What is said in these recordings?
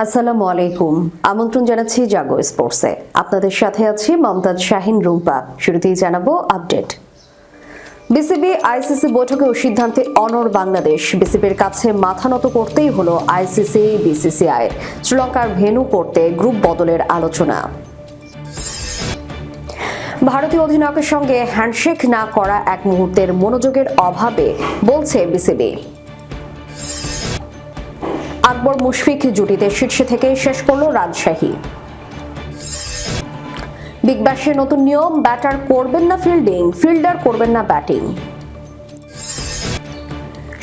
আসসালামু আলাইকুম। আমন্ত্রণ জানাচ্ছি জাগো স্পোর্টসে। আপনাদের সাথে আছি মমতাজ শাহিন রুম্পা। শুরুতেই জানাবো আপডেট। বিসিবি আইসিসি বৈঠকে ও সিদ্ধান্তে অনড় বাংলাদেশ। বিসিবির কাছে মাথা নত করতেই হলো আইসিসি বিসিসিআই। শ্রীলঙ্কার ভেন্যু করতে গ্রুপ বদলের আলোচনা। ভারতীয় অধিনায়কের সঙ্গে হ্যান্ডশেক না করা এক মুহূর্তের মনোযোগের অভাবে বলছে বিসিবি। আকবর মুশফিক জুটিতে শীর্ষে থেকে শেষ করল রাজশাহী। বিগ ব্যাশের নতুন নিয়ম, ব্যাটার করবেন না ফিল্ডিং, ফিল্ডার করবেন না ব্যাটিং।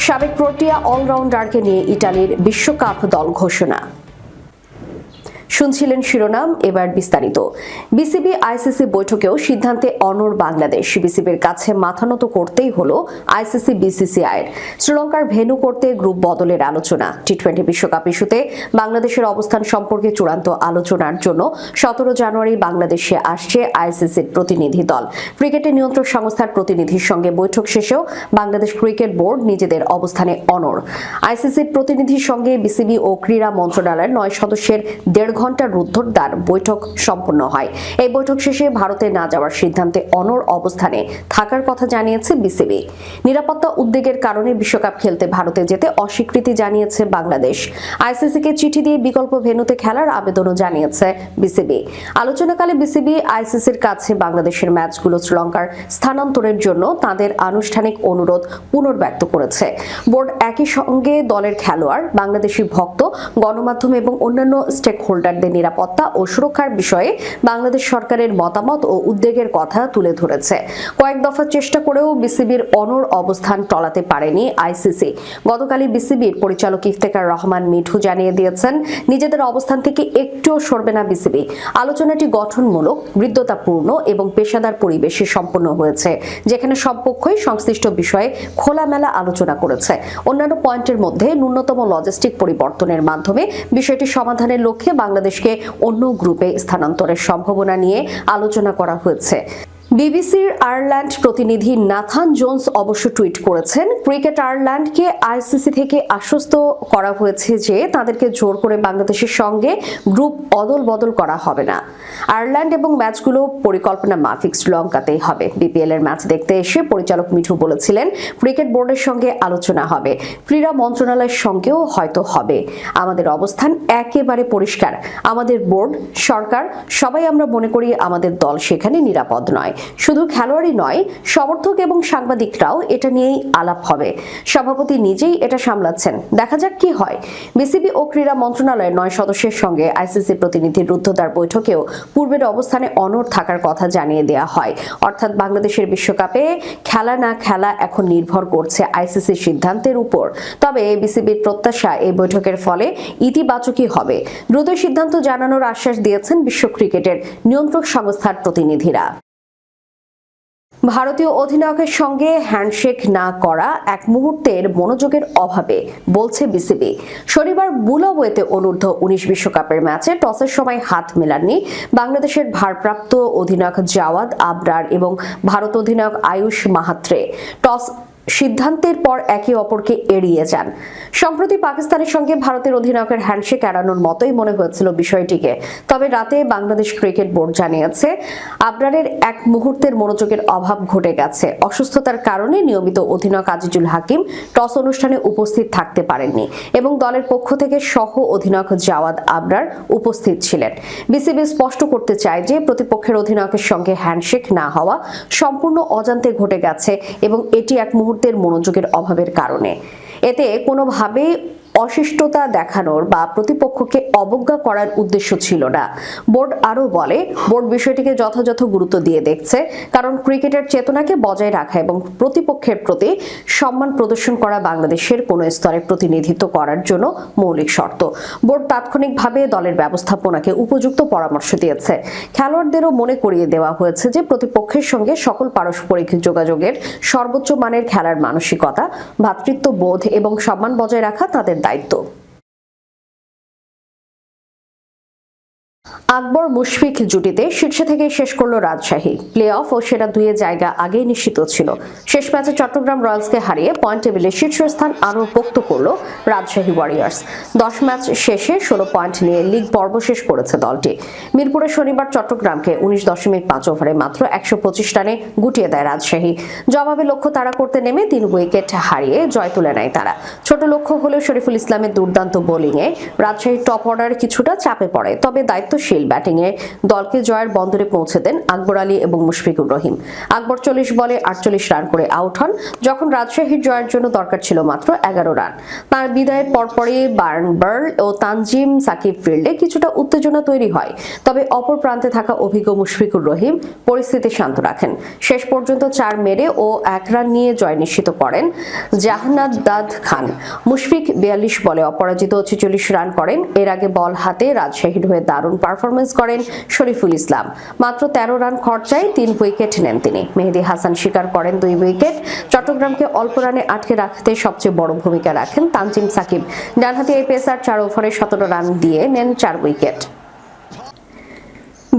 সাবেক প্রোটিয়া অলরাউন্ডারকে নিয়ে ইতালির বিশ্বকাপ দল ঘোষণা। শুনছিলেন শিরোনাম, এবার বিস্তারিত। বিসিবি আইসিসি বৈঠকেও সিদ্ধান্তে অনড় বাংলাদেশ। বিসিবির কাছে মাথা নত করতেই হলো আইসিসি বিসিসিআইয়ের। শ্রীলঙ্কার ভেন্যু করতে গ্রুপ বদলের আলোচনা। টি-20 বিশ্বকাপ ইস্যুতে বাংলাদেশের অবস্থান সম্পর্কে চূড়ান্ত আলোচনার জন্য 17 জানুয়ারি বাংলাদেশে আসছে আইসিসির প্রতিনিধি দল। ক্রিকেটের নিয়ন্ত্রক সংস্থার প্রতিনিধির সঙ্গে বৈঠক শেষেও বাংলাদেশ ক্রিকেট বোর্ড নিজেদের অবস্থানে অনড়। আইসিসির প্রতিনিধির সঙ্গে বিসিবি ও ক্রীড়া মন্ত্রণালয়ের 9 সদস্যের 1.5 ঘন্টার রুদ্ধদ্বার বৈঠক সম্পন্ন হয়। এই বৈঠক শেষে ভারতে না যাওয়ার সিদ্ধান্তে অনড় অবস্থানে থাকার কথা জানিয়েছে বিসিবি। নিরাপত্তা উদ্বেগের কারণে বিশ্বকাপ খেলতে ভারতে যেতে অস্বীকৃতি জানিয়েছে বাংলাদেশ। আইসিসিকে চিঠি দিয়ে বিকল্প ভেন্যুতে খেলার আবেদনও জানিয়েছে বিসিবি। আলোচনাকালে বিসিবি আইসিসির কাছে বাংলাদেশের ম্যাচগুলো শ্রীলঙ্কার স্থানান্তরের জন্য তাদের আনুষ্ঠানিক অনুরোধ পুনর্ব্যক্ত করেছে। বোর্ড একই সঙ্গে দলের খেলোয়াড়, বাংলাদেশি ভক্ত, গণমাধ্যম এবং অন্যান্য স্টেক হোল্ডারদের নিরাপত্তা ও সুরক্ষার বিষয়ে বাংলাদেশ সরকারের মতামত ও উদ্বেগের কথা তুলে ধরেছে। কয়েক দফা চেষ্টা করেও বিসিবির অনড় অবস্থান টলাতে পারেনি আইসিসি। গতকালই বিসিবির পরিচালক ইফতেখার রহমান মিঠু জানিয়ে দিয়েছেন, নিজেদের অবস্থান থেকে একটুও সরবে না বিসিবি। আলোচনাটি গঠনমূলক, হৃদ্যতাপূর্ণ এবং পেশাদার পরিবেশে সম্পন্ন হয়েছে, যেখানে সব পক্ষই সংশ্লিষ্ট বিষয়ে খোলামেলা আলোচনা করেছে। অন্যান্য পয়েন্টের মধ্যে ন্যূনতম লজিস্টিক পরিবর্তনের মাধ্যমে বিষয়টি সমাধানের লক্ষ্যে বাংলাদেশকে অন্য গ্রুপে স্থানান্তরের সম্ভাবনা নিয়ে আলোচনা করা হয়েছে। বিবিসির আয়ারল্যান্ড প্রতিনিধি নাথান জোন্স অবশ্য টুইট করেছেন, ক্রিকেট আয়ারল্যান্ডকে আইসিসি থেকে আশ্বস্ত করা হয়েছে যে তাদেরকে জোর করে বাংলাদেশের সঙ্গে গ্রুপ অদল বদল করা হবে না। আয়ারল্যান্ড এবং ম্যাচগুলো পরিকল্পনা মাফিক শ্রীলঙ্কাতেই হবে। বিপিএল এর ম্যাচ দেখতে এসে পরিচালক মিঠু বলেছিলেন, ক্রিকেট বোর্ডের সঙ্গে আলোচনা হবে, ক্রীড়া মন্ত্রণালয়ের সঙ্গেও হয়তো হবে। আমাদের অবস্থান একেবারে পরিষ্কার। আমাদের বোর্ড, সরকার, সবাই আমরা মনে করি আমাদের দল সেখানে নিরাপদ নয়। শুধু খেলোয়াড়ই নয়, সমর্থক এবং সাংবাদিকরাও এটা নিয়েই আলাপ হবে। সভাপতি নিজেই এটা সামলাচ্ছেন, দেখা যাক কি হয়। বিসিবি ও ক্রীড়া মন্ত্রণালয়ের 9 সদস্যের সঙ্গে আইসিসি প্রতিনিধির রুদ্ধদ্বার বৈঠকেও পূর্বের অবস্থানে অনড় থাকার কথা জানিয়ে দেওয়া হয়। অর্থাৎ বাংলাদেশের বিশ্বকাপে খেলা না খেলা এখন নির্ভর করছে আইসিসির সিদ্ধান্তের উপর। তবে বিসিবির প্রত্যাশা এই বৈঠকের ফলে ইতিবাচকই হবে। দ্রুত সিদ্ধান্ত জানানোর আশ্বাস দিয়েছেন বিশ্ব ক্রিকেটের নিয়ন্ত্রক সংস্থার প্রতিনিধিরা। ভারতীয় অধিনায়কের সঙ্গে হ্যান্ডশেক না করা এক মুহূর্তের মনোযোগের অভাবে বলছে বিসিবি। শনিবার বুলাওয়েতে অনূর্ধ্ব-19 বিশ্বকাপের ম্যাচে টসের সময় হাত মেলাননি বাংলাদেশের ভারপ্রাপ্ত অধিনায়ক জাওয়াদ আবরার এবং ভারত অধিনায়ক আয়ুষ মাহাত্রে। টস সিদ্ধান্তের পর একে অপরকে এড়িয়ে যান। সম্প্রতি পাকিস্তানের সঙ্গে ভারতের অধিনায়কের হ্যান্ডশেক এড়ানোর মতোই মনে হয়েছিল বিষয়টিকে। তবে রাতে বাংলাদেশ ক্রিকেট বোর্ড জানিয়েছে, আবরারের এক মুহূর্তের মনোযোগের অভাব ঘটে গেছে। অসুস্থতার কারণে নিয়মিত অধিনায়ক আজিজুল হাকিম টস অনুষ্ঠানে উপস্থিত থাকতে পারেননি এবং দলের পক্ষ থেকে সহ অধিনায়ক জাওয়াদ আবরার উপস্থিত ছিলেন। বিসিবি স্পষ্ট করতে চায় যে প্রতিপক্ষের অধিনায়কের সঙ্গে হ্যান্ডশেক না হওয়া সম্পূর্ণ অজান্তে ঘটে গেছে এবং এটি এক মুহূর্তের মনোযোগের অভাবের কারণে। এতে কোনোভাবেই অশিষ্টতা দেখানোর বা প্রতিপক্ষকে অবজ্ঞা করার উদ্দেশ্য ছিল না। বোর্ড আরও বলে, বোর্ড বিষয়টিকে যথাযথ গুরুত্ব দিয়ে দেখছে, কারণ ক্রিকেটের চেতনাকে বজায় রাখা এবং প্রতিপক্ষের প্রতি সম্মান প্রদর্শন করা বাংলাদেশের কোনো স্তরে প্রতিনিধিত্ব করার জন্য মৌলিক শর্ত। বোর্ড তাৎক্ষণিকভাবে দলের ব্যবস্থাপনাকে উপযুক্ত পরামর্শ দিয়েছে। খেলোয়াড়দেরও মনে করিয়ে দেওয়া হয়েছে যে প্রতিপক্ষের সঙ্গে সকল পারস্পরিক যোগাযোগের সর্বোচ্চ মানের খেলার মানসিকতা, ভ্রাতৃত্ববোধ এবং সম্মান বজায় রাখা তাদের দায়িত্ব। আকবর মুশফিক জুটিতে শীর্ষে থেকে শেষ করল রাজশাহী। প্লে অফ ও সেরা দুইয়ের জায়গা আগেই নিশ্চিত ছিল। শেষ ম্যাচে চট্টগ্রাম রয়্যালসকে হারিয়ে পয়েন্ট টেবিলে শীর্ষস্থান আরও পোক্ত করল রাজশাহী ওয়ারিয়র্স। 10 ম্যাচ শেষে 16 পয়েন্ট নিয়ে লিগ পর্ব শেষ করেছে দলটি। মিরপুরে শনিবার চট্টগ্রামকে 19.5 ওভারে মাত্র 125 রানে গুটিয়ে দেয় রাজশাহী। জবাবে লক্ষ্য তাড়া করতে নেমে 3 উইকেট হারিয়ে জয় তুলে নেয় তারা। ছোট লক্ষ্য হলেও শরীফুল ইসলামের দুর্দান্ত বোলিংয়ে রাজশাহীর টপ অর্ডার কিছুটা চাপে পড়ে, তবে দায়িত্বশীল ব্যাটিংয়ে দলকে জয়ের বন্দরে পৌঁছে দেন আকবর আলী এবং মুশফিকুর রহিম। আকবর 40 বলে 48 রান করে আউট হন, যখন রাজশাহীর জয়ের জন্য দরকার ছিল মাত্র 11 রান। তার বিদায়ের পরপরই বার্ল ও তানজিম সাকিব ফিল্ডে কিছুটা উত্তেজনা তৈরি হয়, তবে অপর প্রান্তে থাকা অভিজ্ঞ মুশফিকুর রহিম পরিস্থিতি শান্ত রাখেন। শেষ পর্যন্ত 4 মেরে ও 1 রান নিয়ে জয় নিশ্চিত করেন জাহানাদাদ খান। মুশফিক 42 বলে অপরাজিত 46 রান করেন। এর আগে বল হাতে রাজশাহীর হয়ে দারুণ পারফরমেন্স করেন শরীফুল ইসলাম। মাত্র 13 রান খরচায় 3 উইকেট নেন তিনি। মেহেদী হাসান শিকার করেন 2 উইকেট। চট্টগ্রামকে অল্প রানে আটকে রাখতে সবচেয়ে বড় ভূমিকা রাখেন তানজিম সাকিব। ডানহাতি এই পেসার 4 ওভারে 17 রান দিয়ে নেন 4 উইকেট।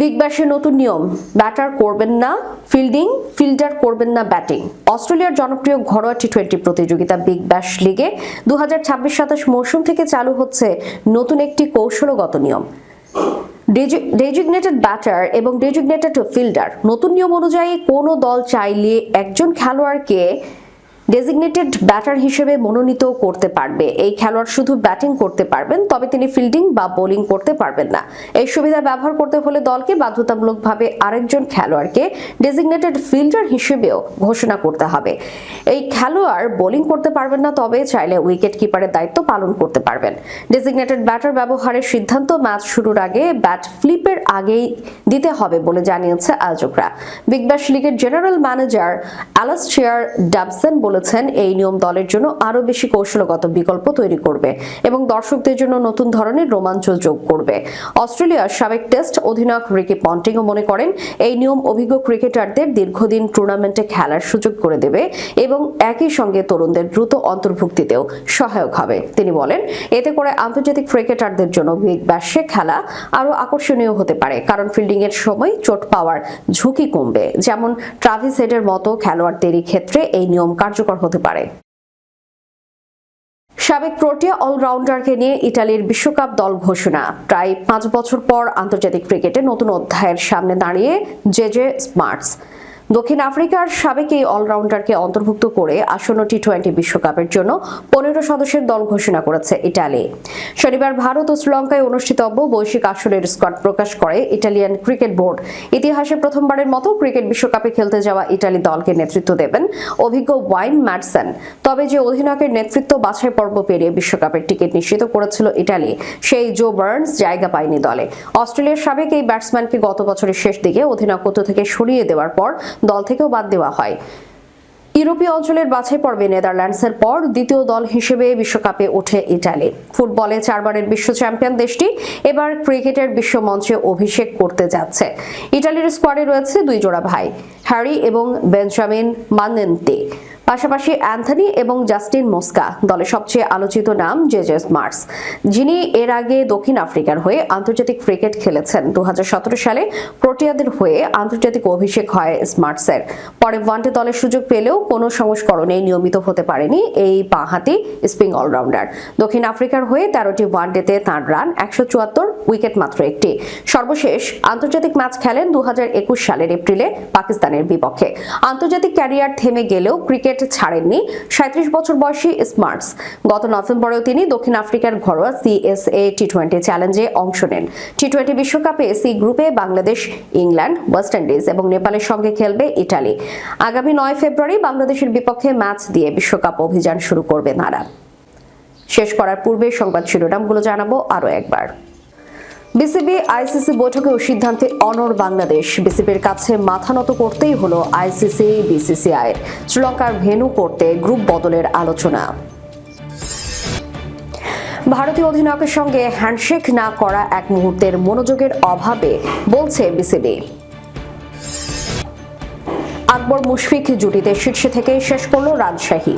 বিগ ব্যাশের নতুন নিয়ম, ব্যাটার করবেন না ফিল্ডিং, ফিল্ডার করবেন না ব্যাটিং। অস্ট্রেলিয়ার জনপ্রিয় ঘরোয়া টি-20 প্রতিযোগিতা বিগ ব্যাশ লিগে 2026-27 মৌসুম থেকে চালু হচ্ছে নতুন একটি কৌশলগত নিয়ম, ডেজিগনেটেড ব্যাটার এবং ডেজিগনেটেড ফিল্ডার। নতুন নিয়ম অনুযায়ী কোনো দল চাইলে একজন খেলোয়াড়কে ডেজিগনেটেড ব্যাটার হিসেবে মনোনীত করতে পারবে। এই খেলোয়াড় শুধু ব্যাটিং করতে পারবেন, তবে তিনি ফিল্ডিং বা বোলিং করতে পারবেন না। এই সুবিধা ব্যবহার করতে হলে দলকে বাধ্যতামূলকভাবে আরেকজন খেলোয়াড়কে ডেজিগনেটেড ফিল্ডার হিসেবেও ঘোষণা করতে হবে। এই খেলোয়াড় বোলিং করতে পারবেন না, তবে চাইলে উইকেট কিপারের দায়িত্ব পালন করতে পারবেন। ডেজিগনেটেড ব্যাটার ব্যবহারের সিদ্ধান্ত ম্যাচ শুরুর আগে ব্যাট ফ্লিপের আগেই দিতে হবে বলে জানিয়েছে আয়োজকরা। বিগ ব্যাশ লিগের জেনারেল ম্যানেজার অ্যালাস্টেয়ার ডাবসন বলেছেন, এই নিয়ম দলের জন্য আরো বেশি কৌশলগত বিকল্প তৈরি করবে এবং দর্শকদের জন্য নতুন ধরনের রোমাঞ্চ যোগ করবে। অস্ট্রেলিয়ার সাবেক টেস্ট অধিনায়ক রিকি পন্টিংও মনে করেন, এই নিয়ম অভিজ্ঞ ক্রিকেটারদের দীর্ঘদিন টুর্নামেন্টে খেলার সুযোগ করে দেবে এবং একই সঙ্গে তরুণদের দ্রুত অন্তর্ভুক্তিতেও সহায়ক হবে। তিনি বলেন, এতে করে আন্তর্জাতিক ক্রিকেটারদের জন্য বিগ ব্যাশে খেলা আরো আকর্ষণীয় হতে পারে, কারণ ফিল্ডিং এর সময় চোট পাওয়ার ঝুঁকি কমবে। যেমন ট্রাভিস হেডের মতো খেলোয়াড়দেরই ক্ষেত্রে এই নিয়ম কার্যকর হতে পারে। সাবেক প্রোটিয়া অলরাউন্ডারকে নিয়ে ইতালির বিশ্বকাপ দল ঘোষণা। প্রায় 5 বছর পর আন্তর্জাতিক ক্রিকেটে নতুন অধ্যায়ের সামনে দাঁড়িয়ে জেজে স্মার্টস। দক্ষিণ আফ্রিকার সাবেক এই অলরাউন্ডারকে অন্তর্ভুক্ত করে আসন্ন টি-20 বিশ্বকাপের জন্য 15 সদস্যের দল ঘোষণা করেছে ইতালি। শনিবার ভারত ও শ্রীলঙ্কায় অনুষ্ঠিতব্য বৈশ্বিক আসরের স্কোয়াড প্রকাশ করে ইটালিয়ান ক্রিকেট বোর্ড। ইতিহাসে প্রথমবারের মতো ক্রিকেট বিশ্বকাপে খেলতে যাওয়া ইতালি দলকে নেতৃত্ব দেবেন অভিজ্ঞ ওয়াইন ম্যাডসন। তবে যে অধিনায়কের নেতৃত্ব বাছাই পর্ব পেরিয়ে বিশ্বকাপের টিকিট নিশ্চিত করেছিল ইতালি, সেই জো বার্নস জায়গা পায়নি দলে। অস্ট্রেলিয়ার সাবেক এই ব্যাটসম্যানকে গত বছরের শেষ দিকে অধিনায়কত্ব থেকে সরিয়ে দেওয়ার পর দল থেকেও বাদ দেওয়া হয়। ইউরোপীয় অঞ্চলের বাছাই পর্বে নেদারল্যান্ডসের পর দ্বিতীয় দল হিসেবে বিশ্বকাপে ওঠে ইতালি। ফুটবলে 4 বারের বিশ্ব চ্যাম্পিয়ন দেশটি এবার ক্রিকেটের বিশ্ব মঞ্চে অভিষেক করতে যাচ্ছে। ইতালির স্কোয়াডে রয়েছে 2 জোড়া ভাই, হ্যারি এবং বেঞ্জামিন মানেন্তে। পাশাপাশি অ্যান্থনি এবং জাস্টিন মোস্কা। দলে সবচেয়ে আলোচিত নাম জেজে স্মার্টস, যিনি এর আগে দক্ষিণ আফ্রিকার হয়ে আন্তর্জাতিক ক্রিকেট খেলেছেন। 2017 সালে প্রোটিয়াদের হয়ে আন্তর্জাতিক অভিষেক হয় স্মার্টসের। পরে ওয়ানডে দলের সুযোগ পেলেও কোনো সংস্করণে নিয়মিত হতে পারেনি এই বাঁহাতি স্পিন অলরাউন্ডার। দক্ষিণ আফ্রিকার হয়ে 13টি ওয়ানডেতে তাঁর রান 174, উইকেট মাত্র একটি। সর্বশেষ আন্তর্জাতিক ম্যাচ খেলেন 2021 সালের এপ্রিলে পাকিস্তানের বিপক্ষে। আন্তর্জাতিক ক্যারিয়ার থেমে গেলেও ক্রিকেট ছাড়েননি 37 বছর বয়সী স্মার্টস। গত নভেম্বরেও তিনি দক্ষিণ আফ্রিকার ঘরোয়া CSA টি-20 চ্যালেঞ্জে অংশ নেন। টি-20 বিশ্বকাপে সি গ্রুপে বাংলাদেশ, ইংল্যান্ড, ওয়েস্ট ইন্ডিজ এবং নেপালের সঙ্গে খেলবে ইতালি। আগামী 9 ফেব্রুয়ারি বাংলাদেশের বিপক্ষে ম্যাচ দিয়ে বিশ্বকাপ অভিযান শুরু করবে তারা। শেষ করার পূর্বে সংবাদ শিরোনামগুলো জানাবো আরো একবার। বিসিবি আইসিসি বৈঠকেও সিদ্ধান্তে অনড় বাংলাদেশ। বিসিবির কাছে মাথা নত করতেই হলো আইসিসি বিসিসিআই। শ্রীলঙ্কার ভেন্যু করতে গ্রুপ বদলের আলোচনা। ভারতীয় অধিনায়কের সঙ্গে হ্যান্ডশেক না করা এক মুহূর্তের মনোযোগের অভাবে, বলছে বিসিবি। আকবর মুশফিক জুটিতে শীর্ষে থেকে শেষ করল রাজশাহী।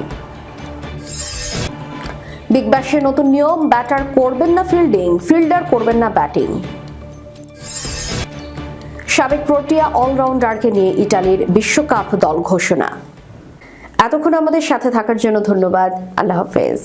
বিগ ব্যাশের নতুন নিয়ম, ব্যাটার করবেন না ফিল্ডিং, ফিল্ডার করবেন না ব্যাটিং। সাবেক প্রোটিয়া অলরাউন্ডারকে নিয়ে ইতালির বিশ্বকাপ দল ঘোষণা। এতক্ষণ আমাদের সাথে থাকার জন্য ধন্যবাদ। আল্লাহ হাফেজ।